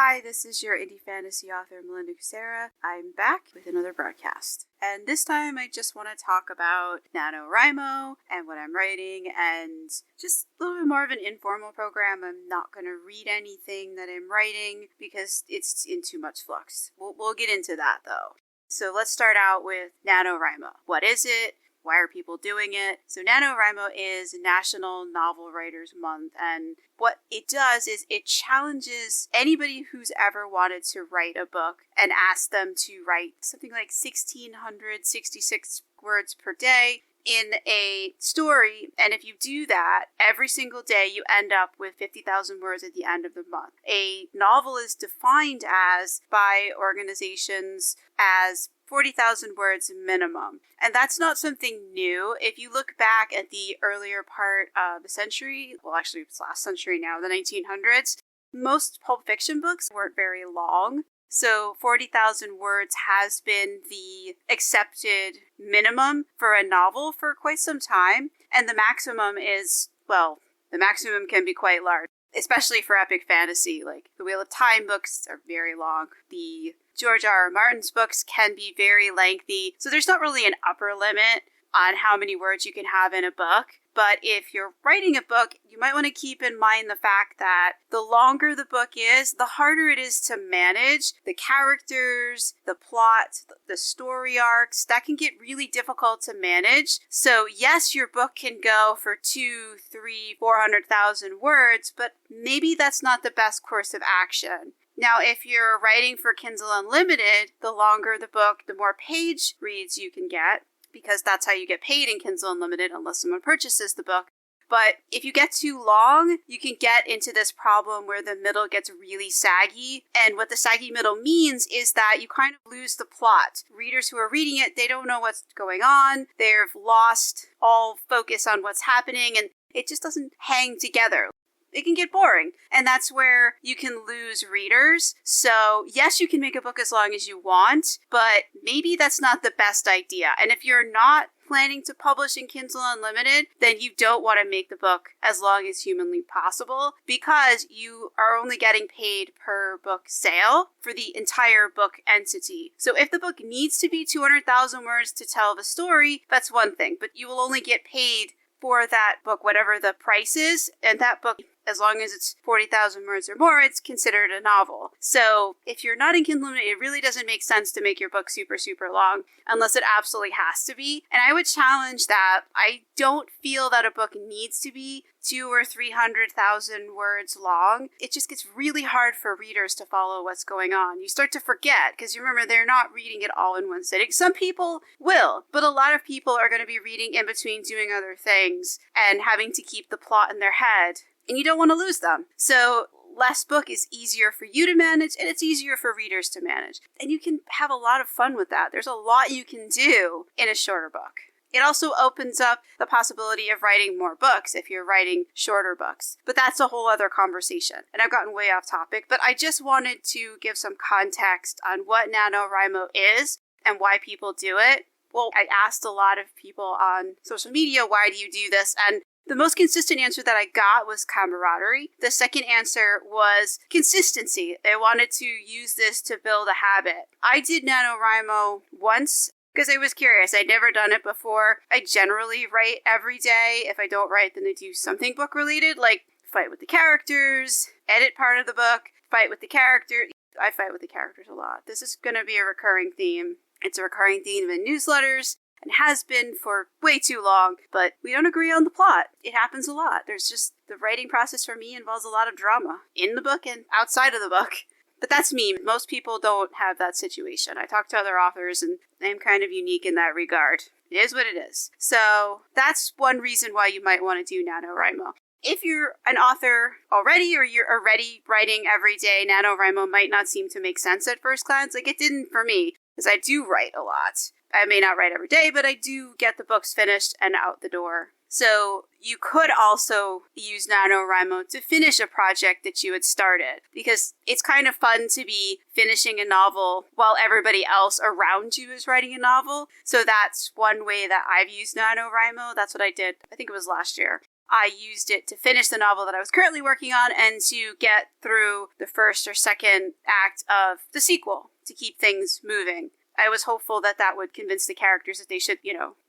Hi, this is your indie fantasy author, Melinda Kucsera. I'm back with another broadcast. And this time I just want to talk about NaNoWriMo and what I'm writing and just a little bit more of an informal program. I'm not going to read anything that I'm writing because it's in too much flux. We'll get into that though. So let's start out with NaNoWriMo. What is it? Why are people doing it? So NaNoWriMo is National Novel Writers Month, and what it does is it challenges anybody who's ever wanted to write a book and asks them to write something like 1,666 words per day in a story, and if you do that every single day, you end up with 50,000 words at the end of the month. A novel is defined as, by organizations, as 40,000 words minimum. And that's not something new. If you look back at the earlier part of the century, well, actually it's last century now, the 1900s, most pulp fiction books weren't very long. So 40,000 words has been the accepted minimum for a novel for quite some time. And the maximum is, well, the maximum can be quite large, especially for epic fantasy. Like the Wheel of Time books are very long. The George R.R. Martin's books can be very lengthy. So there's not really an upper limit on how many words you can have in a book. But if you're writing a book, you might want to keep in mind the fact that the longer the book is, the harder it is to manage the characters, the plot, the story arcs. That can get really difficult to manage. So yes, your book can go for 200,000, 300,000, 400,000 words, but maybe that's not the best course of action. Now, if you're writing for Kindle Unlimited, the longer the book, the more page reads you can get, because that's how you get paid in Kindle Unlimited unless someone purchases the book. But if you get too long, you can get into this problem where the middle gets really saggy. And what the saggy middle means is that you kind of lose the plot. Readers who are reading it, they don't know what's going on. They've lost all focus on what's happening, and it just doesn't hang together. It can get boring, and that's where you can lose readers. So yes, you can make a book as long as you want, but maybe that's not the best idea. And if you're not planning to publish in Kindle Unlimited, then you don't want to make the book as long as humanly possible, because you are only getting paid per book sale for the entire book entity. So if the book needs to be 200,000 words to tell the story, that's one thing, but you will only get paid for that book, whatever the price is, and that book, as long as it's 40,000 words or more, it's considered a novel. So if you're not in Kindle Unlimited, it really doesn't make sense to make your book super, super long unless it absolutely has to be. And I would challenge that. I don't feel that a book needs to be 200,000 or 300,000 words long. It just gets really hard for readers to follow what's going on. You start to forget, because you remember they're not reading it all in one sitting. Some people will, but a lot of people are going to be reading in between doing other things and having to keep the plot in their head. And you don't want to lose them. So less book is easier for you to manage, and it's easier for readers to manage. And you can have a lot of fun with that. There's a lot you can do in a shorter book. It also opens up the possibility of writing more books if you're writing shorter books. But that's a whole other conversation. And I've gotten way off topic, but I just wanted to give some context on what NaNoWriMo is and why people do it. Well, I asked a lot of people on social media, why do you do this? And the most consistent answer that I got was camaraderie. The second answer was consistency. They wanted to use this to build a habit. I did NaNoWriMo once because I was curious. I'd never done it before. I generally write every day. If I don't write, then I do something book related, like fight with the characters, edit part of the book, fight with the character. I fight with the characters a lot. This is going to be a recurring theme. It's a recurring theme in newsletters, and has been for way too long, but we don't agree on the plot. It happens a lot. There's just, the writing process for me involves a lot of drama in the book and outside of the book. But that's me. Most people don't have that situation. I talk to other authors, and I'm kind of unique in that regard. It is what it is. So that's one reason why you might want to do NaNoWriMo. If you're an author already, or you're already writing every day, NaNoWriMo might not seem to make sense at first glance. Like it didn't for me, because I do write a lot. I may not write every day, but I do get the books finished and out the door. So you could also use NaNoWriMo to finish a project that you had started, because it's kind of fun to be finishing a novel while everybody else around you is writing a novel. So that's one way that I've used NaNoWriMo. That's what I did. I think it was last year. I used it to finish the novel that I was currently working on and to get through the first or second act of the sequel to keep things moving. I was hopeful that that would convince the characters that they should,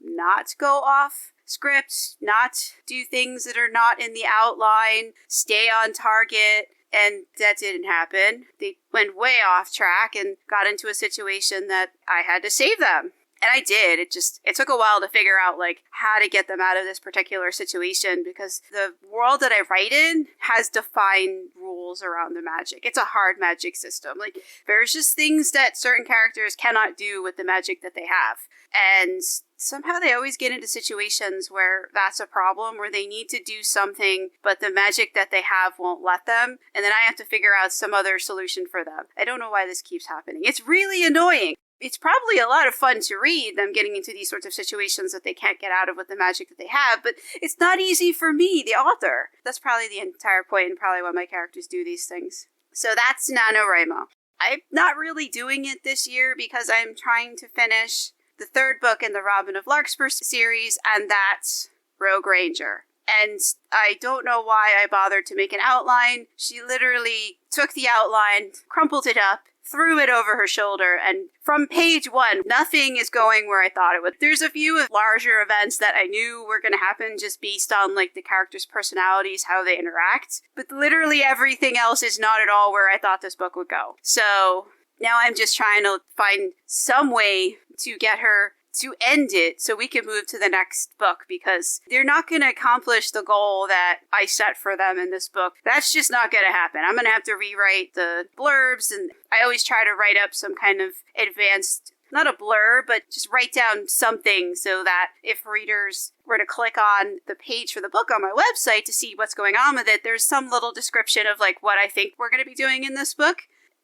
not go off script, not do things that are not in the outline, stay on target. And that didn't happen. They went way off track and got into a situation that I had to save them. And I did. It took a while to figure out, how to get them out of this particular situation, because the world that I write in has defined rules around the magic. It's a hard magic system. There's just things that certain characters cannot do with the magic that they have. And somehow they always get into situations where that's a problem, where they need to do something, but the magic that they have won't let them. And then I have to figure out some other solution for them. I don't know why this keeps happening. It's really annoying. It's probably a lot of fun to read, them getting into these sorts of situations that they can't get out of with the magic that they have, but it's not easy for me, the author. That's probably the entire point and probably why my characters do these things. So that's NaNoWriMo. I'm not really doing it this year because I'm trying to finish the third book in the Robin of Larkspur series, and that's Rogue Ranger. And I don't know why I bothered to make an outline. She literally took the outline, crumpled it up, threw it over her shoulder, and from page 1, nothing is going where I thought it would. There's a few larger events that I knew were going to happen just based on, the characters' personalities, how they interact, but literally everything else is not at all where I thought this book would go. So now I'm just trying to find some way to get her to end it so we can move to the next book, because they're not going to accomplish the goal that I set for them in this book. That's just not going to happen. I'm going to have to rewrite the blurbs, and I always try to write up some kind of advanced, not a blurb, but just write down something so that if readers were to click on the page for the book on my website to see what's going on with it, there's some little description of what I think we're going to be doing in this book.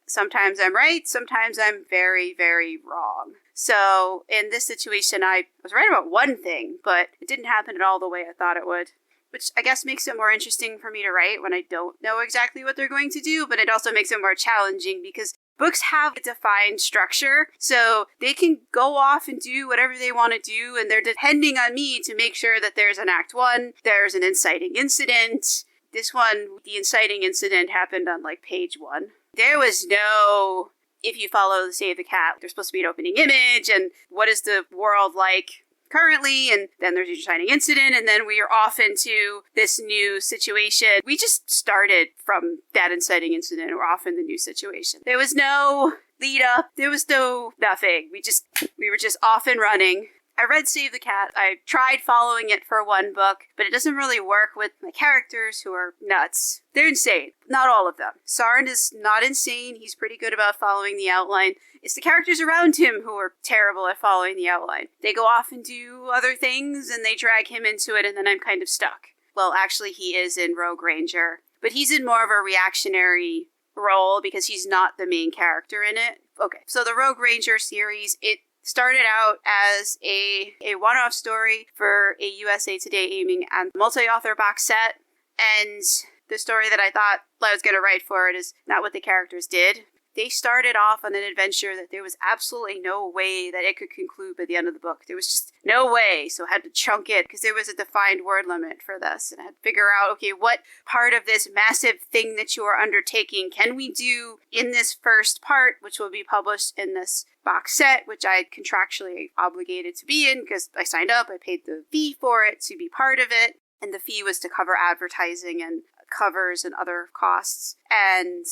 Sometimes I'm right, sometimes I'm very, very wrong. So in this situation, I was right about one thing, but it didn't happen at all the way I thought it would, which I guess makes it more interesting for me to write when I don't know exactly what they're going to do, but it also makes it more challenging because books have a defined structure, so they can go off and do whatever they want to do, and they're depending on me to make sure that there's an Act 1, there's an inciting incident. This one, the inciting incident happened on page 1. There was no, if you follow the Save the Cat, there's supposed to be an opening image, and what is the world like currently, and then there's a shining incident, and then we are off into this new situation. We just started from that inciting incident, and we're off in the new situation. There was no lead up, there was no nothing. We were just off and running. I read Save the Cat. I tried following it for one book, but it doesn't really work with my characters who are nuts. They're insane. Not all of them. Sarn is not insane. He's pretty good about following the outline. It's the characters around him who are terrible at following the outline. They go off and do other things, and they drag him into it, and then I'm kind of stuck. Well, actually, he is in Rogue Ranger, but he's in more of a reactionary role because he's not the main character in it. Okay, so the Rogue Ranger series, it started out as a one-off story for a USA Today aiming at multi-author box set, and the story that I thought I was going to write for it is not what the characters did. They started off on an adventure that there was absolutely no way that it could conclude by the end of the book. There was just no way, so I had to chunk it because there was a defined word limit for this, and I had to figure out, okay, what part of this massive thing that you are undertaking can we do in this first part, which will be published in this box set, which I contractually obligated to be in because I signed up, I paid the fee for it to be part of it, and the fee was to cover advertising and covers and other costs, and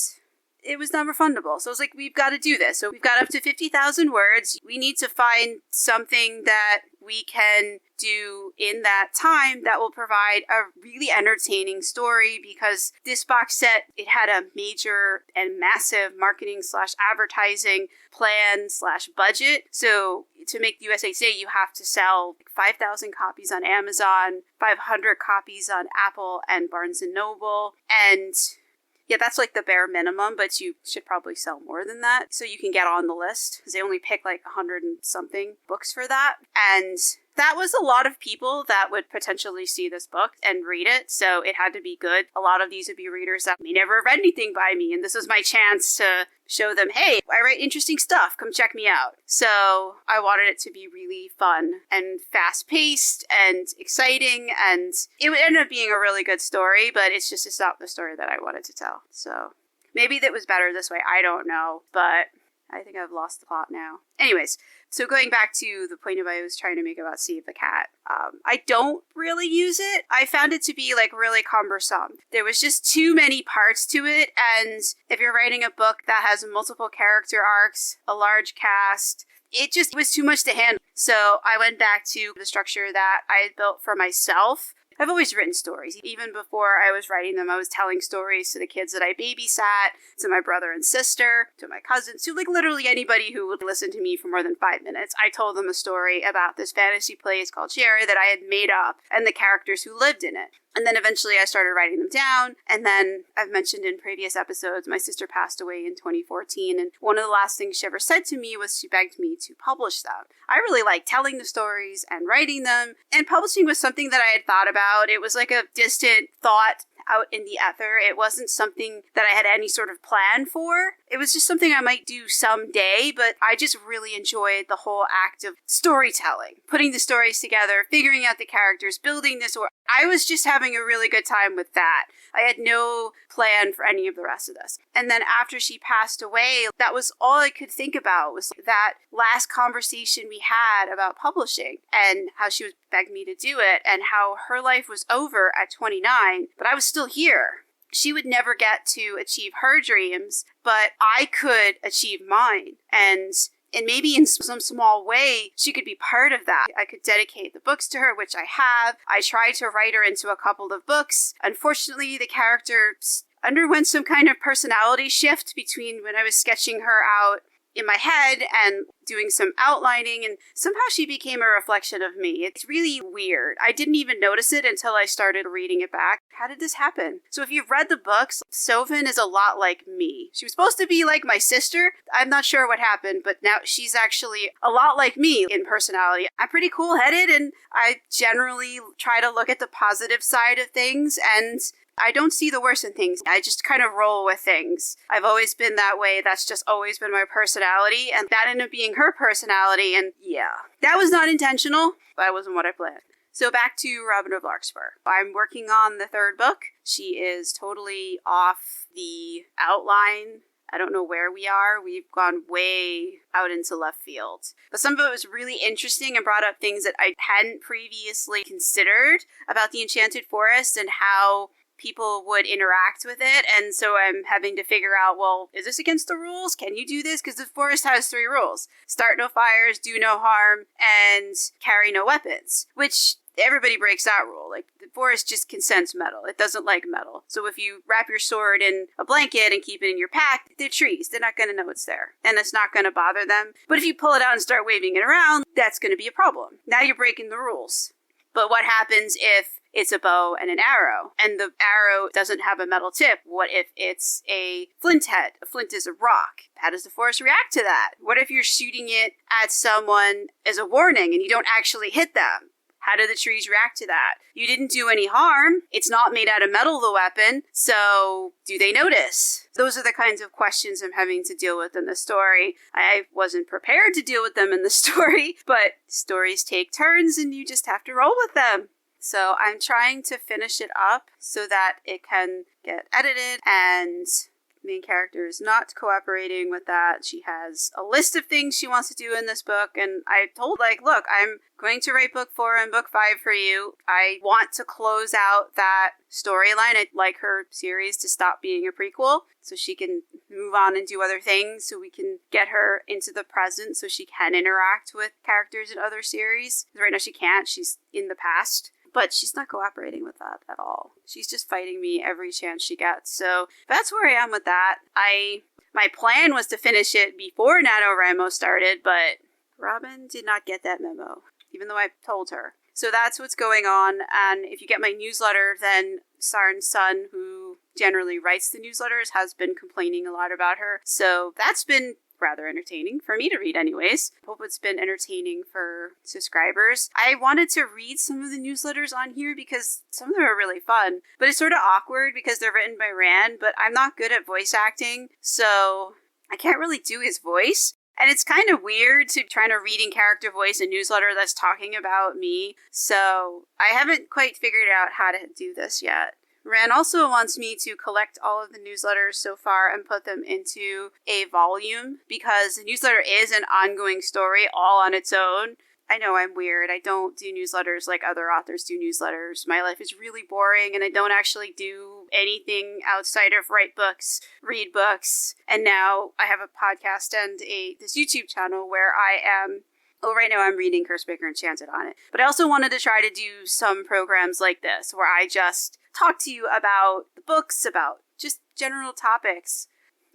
it was non-refundable. So I was like, we've got to do this. So we've got up to 50,000 words. We need to find something that we can do in that time that will provide a really entertaining story, because this box set, it had a major and massive marketing / advertising plan / budget. So to make the USA Today, you have to sell 5,000 copies on Amazon, 500 copies on Apple and Barnes & Noble, and yeah, that's the bare minimum, but you should probably sell more than that so you can get on the list, because they only pick 100 and something books for that. And that was a lot of people that would potentially see this book and read it, so it had to be good. A lot of these would be readers that may never have read anything by me, and this was my chance to show them, hey, I write interesting stuff, come check me out. So I wanted it to be really fun and fast-paced and exciting, and it would end up being a really good story, but it's not the story that I wanted to tell. So maybe that was better this way, I don't know, but I think I've lost the plot now. Anyways, so going back to the point I was trying to make about Save the Cat, I don't really use it. I found it to be like really cumbersome. There was just too many parts to it, and if you're writing a book that has multiple character arcs, a large cast, it was too much to handle. So I went back to the structure that I had built for myself. I've always written stories. Even before I was writing them, I was telling stories to the kids that I babysat, to my brother and sister, to my cousins, to like literally anybody who would listen to me for more than 5 minutes. I told them a story about this fantasy place called Sherry that I had made up and the characters who lived in it. And then eventually I started writing them down. And then I've mentioned in previous episodes, my sister passed away in 2014. And one of the last things she ever said to me was she begged me to publish them. I really like telling the stories and writing them. And publishing was something that I had thought about. It was like a distant thought out in the ether. It wasn't something that I had any sort of plan for. It was just something I might do someday, but I just really enjoyed the whole act of storytelling, putting the stories together, figuring out the characters, building this world. I was just having a really good time with that. I had no plan for any of the rest of this. And then after she passed away, that was all I could think about was that last conversation we had about publishing and how she would beg me to do it and how her life was over at 29, but I was still here. She would never get to achieve her dreams, but I could achieve mine. And maybe in some small way, she could be part of that. I could dedicate the books to her, which I have. I tried to write her into a couple of books. Unfortunately, the character underwent some kind of personality shift between when I was sketching her out in my head and doing some outlining, and somehow she became a reflection of me. It's really weird. I didn't even notice it until I started reading it back. How did this happen? So if you've read the books, Sovin is a lot like me. She was supposed to be like my sister. I'm not sure what happened, but now she's actually a lot like me in personality. I'm pretty cool-headed, and I generally try to look at the positive side of things, and I don't see the worst in things. I just kind of roll with things. I've always been that way. That's just always been my personality. And that ended up being her personality. And yeah, that was not intentional. That wasn't what I planned. So back to Robin of Larkspur. I'm working on the third book. She is totally off the outline. I don't know where we are. We've gone way out into left field. But some of it was really interesting and brought up things that I hadn't previously considered about the Enchanted Forest and how people would interact with it. And so I'm having to figure out, well, is this against the rules? Can you do this? Because the forest has 3 rules. Start no fires, do no harm, and carry no weapons. Which everybody breaks that rule. Like, the forest just consents metal. It doesn't like metal. So if you wrap your sword in a blanket and keep it in your pack, they're trees. They're not going to know it's there. And it's not going to bother them. But if you pull it out and start waving it around, that's going to be a problem. Now you're breaking the rules. But what happens if it's a bow and an arrow, and the arrow doesn't have a metal tip? What if it's a flint head? A flint is a rock. How does the forest react to that? What if you're shooting it at someone as a warning and you don't actually hit them? How do the trees react to that? You didn't do any harm. It's not made out of metal, the weapon. So do they notice? Those are the kinds of questions I'm having to deal with in the story. I wasn't prepared to deal with them in the story, but stories take turns and you just have to roll with them. So I'm trying to finish it up so that it can get edited, and main character is not cooperating with that. She has a list of things she wants to do in this book, and I told, look, I'm going to write book 4 and book 5 for you. I want to close out that storyline. I'd like her series to stop being a prequel so she can move on and do other things, so we can get her into the present so she can interact with characters in other series. Right now she can't. She's in the past. But she's not cooperating with that at all. She's just fighting me every chance she gets. So that's where I am with that. My plan was to finish it before NaNoWriMo started, but Robin did not get that memo, even though I told her. So that's what's going on. And if you get my newsletter, then Sarn's son, who generally writes the newsletters, has been complaining a lot about her. So that's been rather entertaining for me to read anyways. Hope it's been entertaining for subscribers. I wanted to read some of the newsletters on here because some of them are really fun, but it's sort of awkward because they're written by Rand, but I'm not good at voice acting, so I can't really do his voice. And it's kind of weird to try to read in character voice a newsletter that's talking about me. So I haven't quite figured out how to do this yet. Rand also wants me to collect all of the newsletters so far and put them into a volume because the newsletter is an ongoing story all on its own. I know I'm weird. I don't do newsletters like other authors do newsletters. My life is really boring and I don't actually do anything outside of write books, read books. And now I have a podcast and this YouTube channel where right now I'm reading Curse Breaker Enchanted on it. But I also wanted to try to do some programs like this where I just talk to you about the books, about just general topics,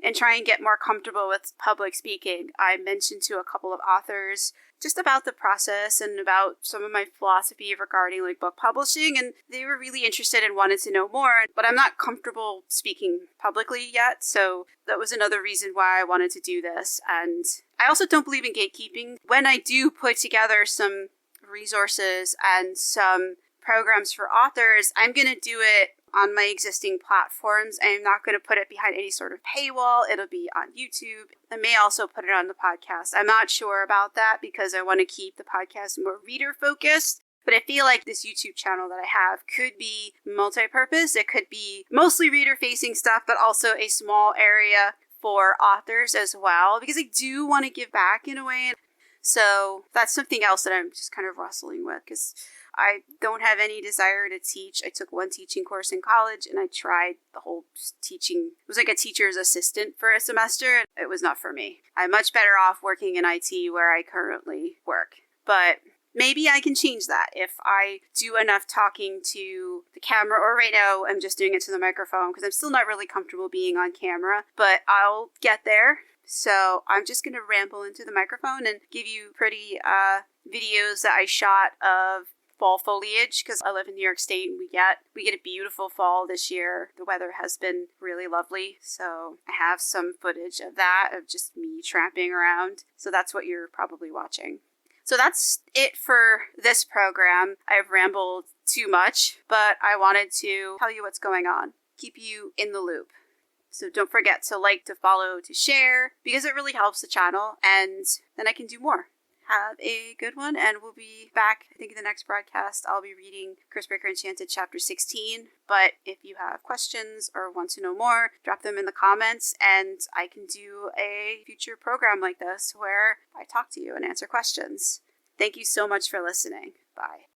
and try and get more comfortable with public speaking. I mentioned to a couple of authors just about the process and about some of my philosophy regarding like book publishing, and they were really interested and wanted to know more, but I'm not comfortable speaking publicly yet, so that was another reason why I wanted to do this. And I also don't believe in gatekeeping. When I do put together some resources and some programs for authors, I'm going to do it on my existing platforms. I'm not going to put it behind any sort of paywall. It'll be on YouTube. I may also put it on the podcast. I'm not sure about that because I want to keep the podcast more reader focused. But I feel like this YouTube channel that I have could be multi-purpose. It could be mostly reader-facing stuff, but also a small area for authors as well, because I do want to give back in a way. So that's something else that I'm just kind of wrestling with because I don't have any desire to teach. I took one teaching course in college and I tried the whole teaching. It was like a teacher's assistant for a semester. It was not for me. I'm much better off working in IT where I currently work. But maybe I can change that if I do enough talking to the camera, or right now I'm just doing it to the microphone because I'm still not really comfortable being on camera, but I'll get there. So I'm just going to ramble into the microphone and give you pretty videos that I shot of fall foliage because I live in New York State and we get a beautiful fall this year. The weather has been really lovely. So I have some footage of that, of just me tramping around. So that's what you're probably watching. So that's it for this program. I've rambled too much, but I wanted to tell you what's going on, keep you in the loop. So don't forget to like, to follow, to share, because it really helps the channel, and then I can do more. Have a good one, and we'll be back, I think, in the next broadcast. I'll be reading Curse Breaker Enchanted Chapter 16, but if you have questions or want to know more, drop them in the comments, and I can do a future program like this where I talk to you and answer questions. Thank you so much for listening. Bye.